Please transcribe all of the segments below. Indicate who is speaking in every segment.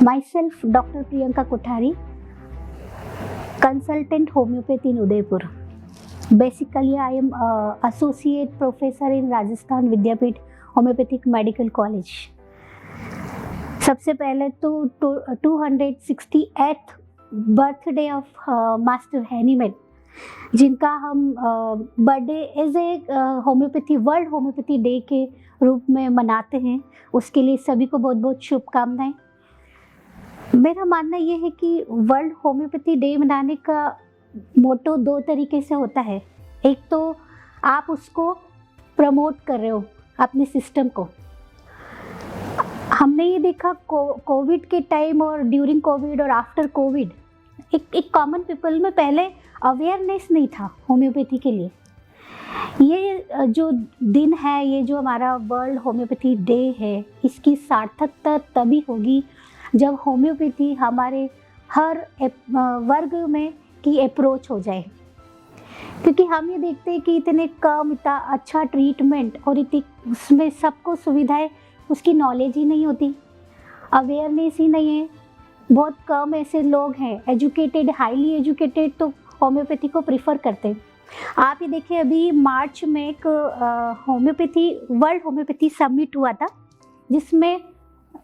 Speaker 1: Myself, Dr. Priyanka Kothari, consultant homeopathy in Udaipur. Basically, I am associate professor in Rajasthan Vidyapeeth Homeopathic Medical College. सबसे पहले तो 268th birthday of master Hahnemann, जिनका हम birthday as a homeopathy world homeopathy day के रूप में मनाते हैं, उसके लिए सभी को बहुत बहुत शुभकामनाएं। मेरा मानना ये है कि वर्ल्ड होम्योपैथी डे मनाने का मोटो दो तरीके से होता है। एक तो आप उसको प्रमोट कर रहे हो अपने सिस्टम को। हमने ये देखा कोविड के टाइम और ड्यूरिंग कोविड और आफ्टर कोविड एक कॉमन पीपल में पहले अवेयरनेस नहीं था होम्योपैथी के लिए। ये जो दिन है, ये जो हमारा वर्ल्ड होम्योपैथी डे है, इसकी सार्थकता तभी होगी जब होम्योपैथी हमारे हर वर्ग में की अप्रोच हो जाए। क्योंकि हम ये देखते हैं कि इतने कम, इतना अच्छा ट्रीटमेंट और इतनी उसमें सबको सुविधाएं, उसकी नॉलेज ही नहीं होती, अवेयरनेस ही नहीं है। बहुत कम ऐसे लोग हैं एजुकेटेड, हाईली एजुकेटेड, तो होम्योपैथी को प्रिफर करते हैं। आप ये देखिए, अभी मार्च में एक होम्योपैथी वर्ल्ड होम्योपैथी समिट हुआ था, जिसमें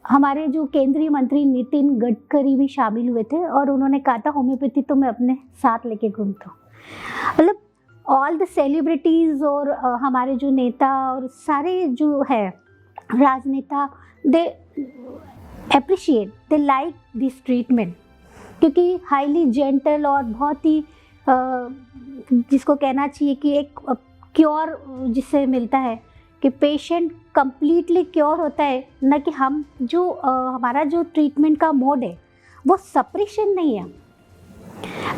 Speaker 1: हमारे जो केंद्रीय मंत्री नितिन गडकरी भी शामिल हुए थे और उन्होंने कहा था होम्योपैथी तो मैं अपने साथ लेके घूमता हूँ। मतलब ऑल द सेलिब्रिटीज़ और हमारे जो नेता और सारे जो है राजनेता, they appreciate, they like this treatment, क्योंकि हाईली जेंटल और बहुत ही जिसको कहना चाहिए कि एक क्योर जिससे मिलता है कि पेशेंट कंप्लीटली क्योर होता है, न कि हम जो हमारा जो ट्रीटमेंट का मोड है वो सप्रेशन नहीं है।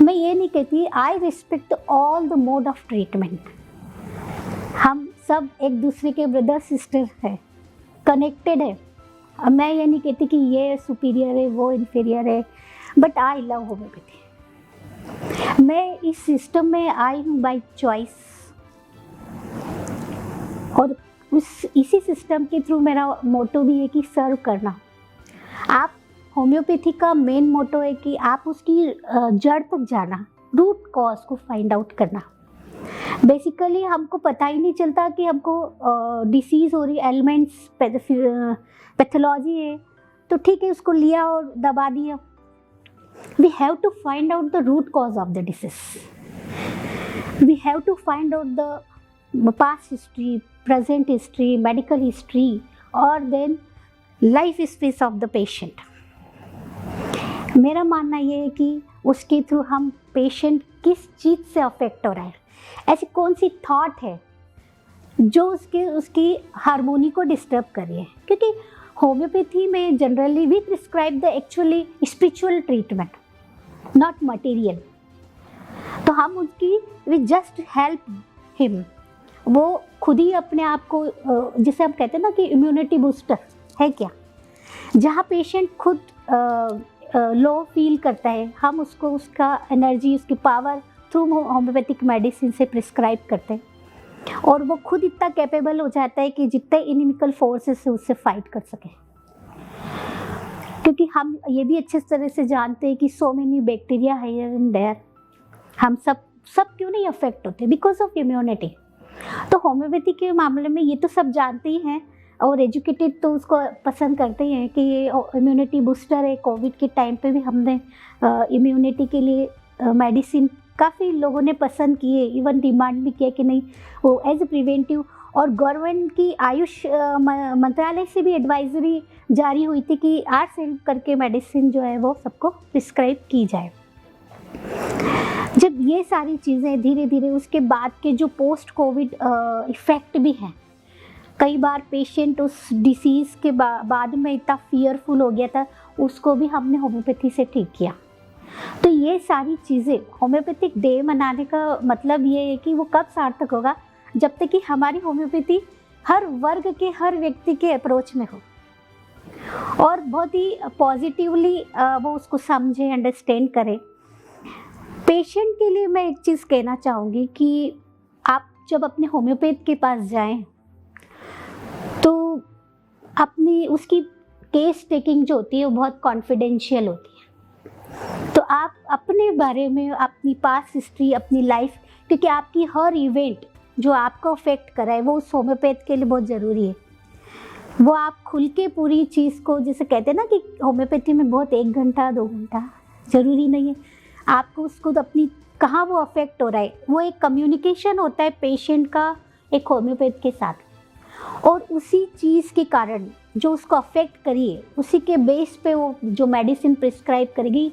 Speaker 1: मैं ये नहीं कहती, I respect all the mode of treatment. हम सब एक दूसरे के ब्रदर सिस्टर हैं, कनेक्टेड है। मैं ये नहीं कहती कि ये सुपीरियर है, वो इन्फीरियर है, बट आई लव होम्योपैथी। मैं इस सिस्टम में आई हूँ बाय चॉइस, और इसी सिस्टम के थ्रू मेरा मोटो भी है कि सर्व करना। आप होम्योपैथी का मेन मोटो है कि आप उसकी जड़ तक जाना, रूट कॉज को फाइंड आउट करना। बेसिकली हमको पता ही नहीं चलता कि हमको डिसीज़ हो रही, एलिमेंट्स पैथोलॉजी है, तो ठीक है उसको लिया और दबा दिया। We have to find out the root cause of the disease. We have to find out the past history, present history, medical history, और then life space of the patient. मेरा मानना ये है कि उसके थ्रू हम पेशेंट किस चीज़ से अफेक्ट हो रहा है, ऐसी कौन सी थॉट है जो उसकी हार्मोनी को डिस्टर्ब कर रही है। क्योंकि होम्योपैथी में generally we prescribe the actually spiritual treatment, not material. तो हम उसकी वी जस्ट हेल्प हिम, वो खुद ही अपने आप को, जिसे हम कहते हैं ना कि इम्यूनिटी बूस्टर है क्या, जहाँ पेशेंट खुद लो फील करता है, हम उसको उसका एनर्जी, उसकी पावर थ्रू होम्योपैथिक मेडिसिन से प्रिस्क्राइब करते हैं, और वो खुद इतना कैपेबल हो जाता है कि जितने इनिमिकल फोर्सेस से उससे फाइट कर सके। क्योंकि हम ये भी अच्छे तरह से जानते हैं कि सो मेनी बैक्टीरिया है हियर एंड देयर, हम सब क्यों नहीं अफेक्ट होते, बिकॉज ऑफ इम्यूनिटी। तो होम्योपैथी के मामले में ये तो सब जानते ही हैं, और एजुकेटेड तो उसको पसंद करते हैं कि ये इम्यूनिटी बूस्टर है। कोविड के टाइम पे भी हमने इम्यूनिटी के लिए मेडिसिन काफ़ी लोगों ने पसंद किए, इवन डिमांड भी किया कि नहीं वो एज ए प्रिवेंटिव। और गवर्नमेंट की आयुष मंत्रालय से भी एडवाइजरी जारी हुई थी कि आर्ट्स हेल्प करके मेडिसिन जो है वो सबको प्रिस्क्राइब की जाए। जब ये सारी चीज़ें धीरे धीरे, उसके बाद के जो पोस्ट कोविड इफ़ेक्ट भी हैं, कई बार पेशेंट उस डिसीज़ के बाद में इतना फियरफुल हो गया था, उसको भी हमने होम्योपैथी से ठीक किया। तो ये सारी चीज़ें, होम्योपैथिक डे मनाने का मतलब ये है कि वो कब सार्थक होगा, जब तक कि हमारी होम्योपैथी हर वर्ग के, हर व्यक्ति के अप्रोच में हो, और बहुत ही पॉजिटिवली वो उसको समझे, अंडरस्टैंड करे। पेशेंट के लिए मैं एक चीज़ कहना चाहूँगी कि आप जब अपने होम्योपैथ के पास जाएं तो अपनी उसकी केस टेकिंग जो होती है वो बहुत कॉन्फिडेंशियल होती है। तो आप अपने बारे में, अपनी पास्ट हिस्ट्री, अपनी लाइफ, क्योंकि आपकी हर इवेंट जो आपको अफेक्ट करा है वो उस होम्योपैथ के लिए बहुत ज़रूरी है। वो आप खुल के पूरी चीज़ को, जैसे कहते हैं ना कि होम्योपैथी में बहुत 1 घंटा 2 घंटा ज़रूरी नहीं है, आपको उसको अपनी कहाँ वो अफेक्ट हो रहा है, वो एक कम्युनिकेशन होता है पेशेंट का एक होम्योपैथ के साथ, और उसी चीज़ के कारण जो उसको अफेक्ट करिए उसी के बेस पे वो जो मेडिसिन प्रिस्क्राइब करेगी।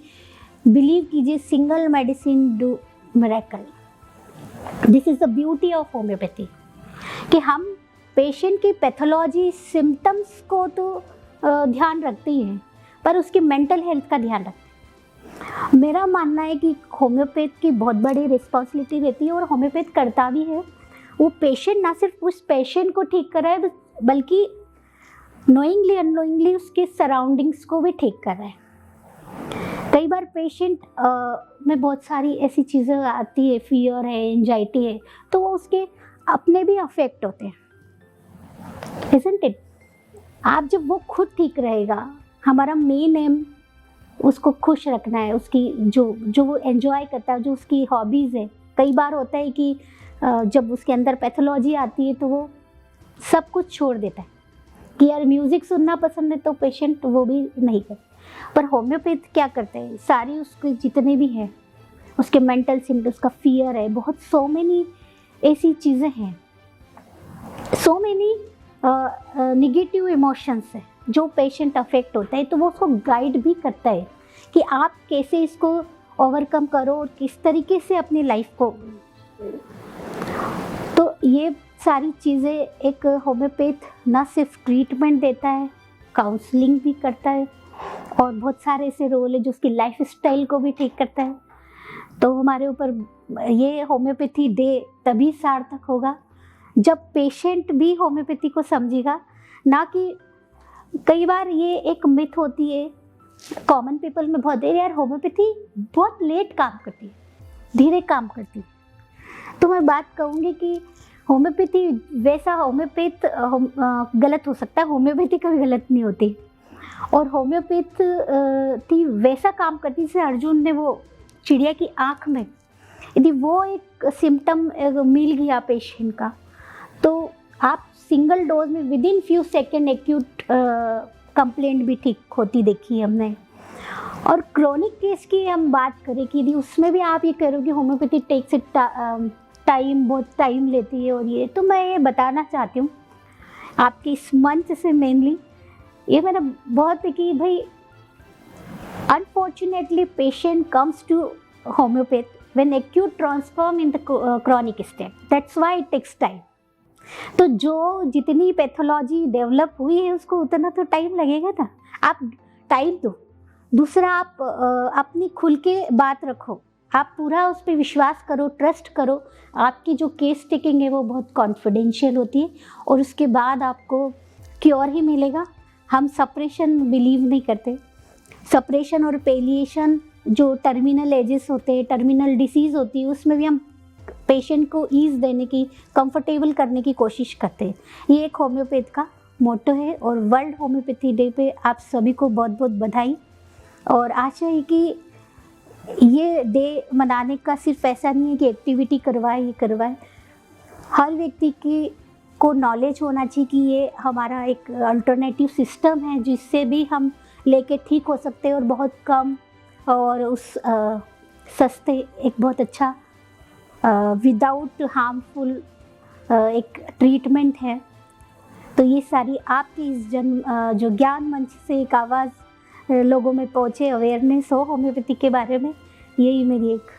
Speaker 1: बिलीव कीजिए, single medicine do miracle. This is the beauty of homeopathy कि हम पेशेंट की पैथोलॉजी, सिम्टम्स को तो ध्यान रखते ही हैं, पर उसकी मेंटल हेल्थ का ध्यान रखते हैं। मेरा मानना है कि होम्योपैथ की बहुत बड़ी रिस्पॉन्सिबिलिटी रहती है, और होम्योपैथ करता भी है। वो पेशेंट ना सिर्फ उस पेशेंट को ठीक कराए, बल्कि नोइंगली अननोइंगली उसके सराउंडिंग्स को भी ठीक कर रहा है। कई बार पेशेंट में बहुत सारी ऐसी चीज़ें आती है, फियर है, एंजाइटी है, तो वो उसके अपने भी अफेक्ट होते हैं, isn't it? आप जब वो खुद ठीक रहेगा, हमारा मेन एम उसको खुश रखना है, उसकी जो वो एंजॉय करता है, जो उसकी हॉबीज़ है। कई बार होता है कि जब उसके अंदर पैथोलॉजी आती है तो वो सब कुछ छोड़ देता है कि यार म्यूज़िक सुनना पसंद है, तो पेशेंट वो भी नहीं करता। पर होम्योपैथ क्या करते हैं, सारी उसके जितने भी हैं, उसके मेंटल सिम्टम्स का फियर है, बहुत सो मेनी ऐसी चीज़ें हैं, सो मेनी निगेटिव इमोशंस है जो पेशेंट अफेक्ट होता है, तो वो उसको गाइड भी करता है कि आप कैसे इसको ओवरकम करो और किस तरीके से अपनी लाइफ को। तो ये सारी चीज़ें एक होम्योपैथ ना सिर्फ ट्रीटमेंट देता है, काउंसलिंग भी करता है, और बहुत सारे ऐसे रोल है जो उसकी लाइफ स्टाइल को भी ठीक करता है। तो हमारे ऊपर ये होम्योपैथी डे तभी सार्थक होगा जब पेशेंट भी होम्योपैथी को समझेगा। ना कि कई बार ये एक मिथ होती है कॉमन पीपल में बहुत है, यार होम्योपैथी बहुत लेट काम करती है, धीरे काम करती है। तो मैं बात कहूँगी कि होम्योपैथी वैसा होम्योपैथ गलत हो सकता है, होम्योपैथी कभी गलत नहीं होती। और होम्योपैथी वैसा काम करती जैसे अर्जुन ने वो चिड़िया की आँख में, यदि वो एक सिम्टम मिल गया पेशेंट का, तो आप सिंगल डोज में with in few second acute complaint भी ठीक होती देखी हमने। और क्रोनिक केस की हम बात करें कि यदि उसमें भी आप ये करोगे होम्योपैथी टेक्स इट टाइम, बहुत टाइम लेती है, और ये तो मैं ये बताना चाहती हूँ आपके इस मंच से मेनली ये मेरा बहुत है कि भाई unfortunately patient comes to homeopath when acute transform in the chronic state, that's why it takes time. तो जो जितनी पैथोलॉजी डेवलप हुई है उसको उतना तो टाइम लगेगा ना, आप टाइम दो। दूसरा, आप अपनी खुल के बात रखो, आप पूरा उस पर विश्वास करो, ट्रस्ट करो। आपकी जो केस टेकिंग है वो बहुत कॉन्फिडेंशियल होती है, और उसके बाद आपको क्योर ही मिलेगा। हम सप्रेशन बिलीव नहीं करते। सप्रेशन और पेलिएशन जो टर्मिनल एजेस होते हैं, टर्मिनल डिसीज़ होती है, उसमें भी हम पेशेंट को ईज़ देने की, कंफर्टेबल करने की कोशिश करते हैं। ये एक होम्योपैथ का मोटो है। और वर्ल्ड होम्योपैथी डे पे आप सभी को बहुत बहुत बधाई, और आशा है कि ये डे मनाने का सिर्फ ऐसा नहीं है कि एक्टिविटी करवाए, ये करवाए। हर व्यक्ति की को नॉलेज होना चाहिए कि ये हमारा एक अल्टरनेटिव सिस्टम है जिससे भी हम लेके ठीक हो सकते हैं, और बहुत कम और उस सस्ते, एक बहुत अच्छा विदाउट हार्मफुल एक ट्रीटमेंट है। तो ये सारी आपकी इस जो ज्ञान मंच से एक आवाज़ लोगों में पहुँचे, अवेयरनेस हो होम्योपैथी के बारे में, यही मेरी एक